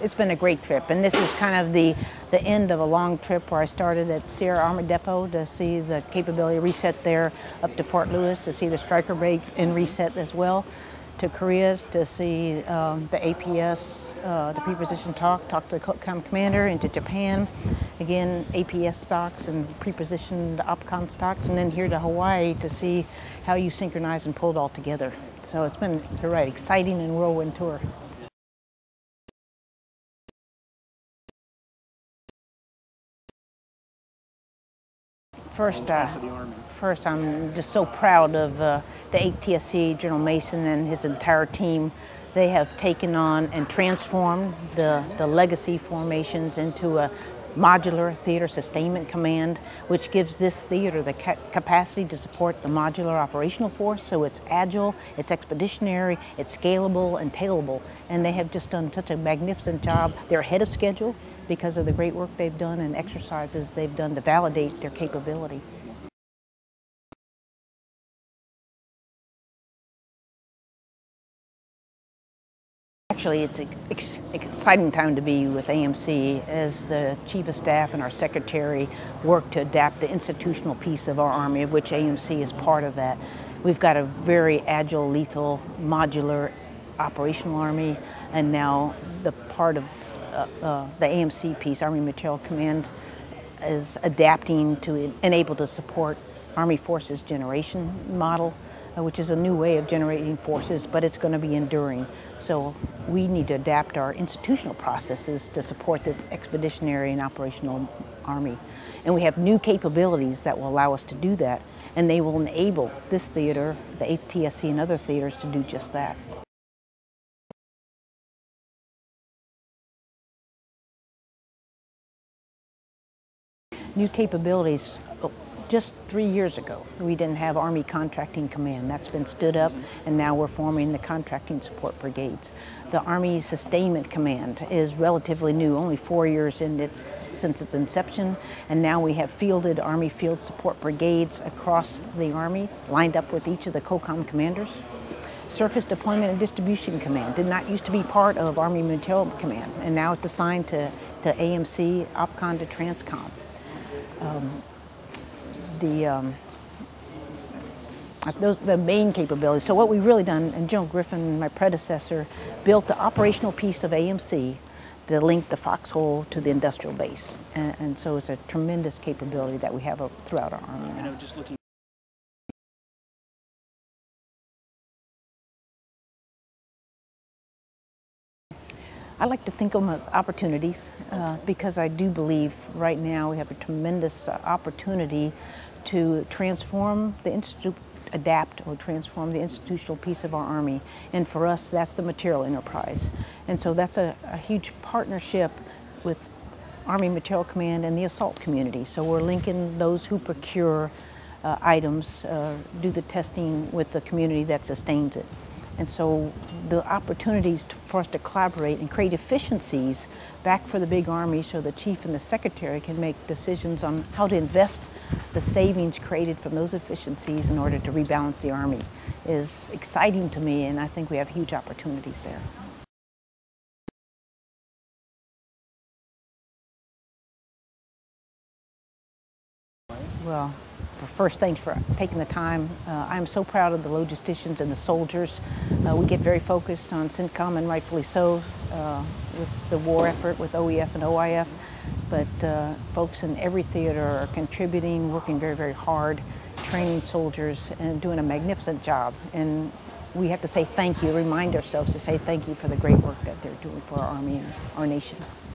It's been a great trip, and this is kind of the end of a long trip where I started at Sierra Army Depot to see the capability reset there, up to Fort Lewis to see the striker brigade and reset as well, to Korea to see the APS, the pre-position talk to the COCOM commander, into Japan, again APS stocks and pre-positioned OPCON stocks, and then here to Hawaii to see how you synchronize and pull it all together. So it's been a right exciting and whirlwind tour. First, I'm just so proud of the ATSC, General Mason and his entire team. They have taken on and transformed the legacy formations into a modular theater sustainment command, which gives this theater the capacity to support the modular operational force. So it's agile, it's expeditionary, it's scalable and tailable. And they have just done such a magnificent job. They're ahead of schedule because of the great work they've done and exercises they've done to validate their capability. Actually, it's an exciting time to be with AMC as the Chief of Staff and our Secretary work to adapt the institutional piece of our Army, of which AMC is part of that. We've got a very agile, lethal, modular operational Army, and now the part of the AMC piece, Army Materiel Command, is adapting to enable to support Army Forces Generation model, which is a new way of generating forces, but it's going to be enduring. So we need to adapt our institutional processes to support this expeditionary and operational Army. And we have new capabilities that will allow us to do that, and they will enable this theater, the ATSC and other theaters, to do just that. New capabilities. Just 3 years ago, we didn't have Army Contracting Command. That's been stood up, and now we're forming the Contracting Support Brigades. The Army Sustainment Command is relatively new, only 4 years since its inception, and now we have fielded Army Field Support Brigades across the Army, lined up with each of the COCOM commanders. Surface Deployment and Distribution Command did not used to be part of Army Materiel Command, and now it's assigned to AMC, OPCON to TRANSCOM. Those are the main capabilities. So what we've really done, and General Griffin, my predecessor, built the operational piece of AMC to link the foxhole to the industrial base. And so it's a tremendous capability that we have throughout our Army now. I like to think of them as opportunities because I do believe right now we have a tremendous opportunity to transform the transform the institutional piece of our Army. And for us, that's the material enterprise. And so that's a huge partnership with Army Materiel Command and the assault community. So we're linking those who procure items, do the testing with the community that sustains it. And so the opportunities for us to collaborate and create efficiencies back for the big Army so the Chief and the Secretary can make decisions on how to invest the savings created from those efficiencies in order to rebalance the Army is exciting to me, and I think we have huge opportunities there. Well, first, thanks for taking the time. I'm so proud of the logisticians and the soldiers. We get very focused on CENTCOM, and rightfully so, with the war effort with OEF and OIF. But folks in every theater are contributing, working very, very hard, training soldiers, and doing a magnificent job. And we have to say thank you, remind ourselves to say thank you for the great work that they're doing for our Army and our nation.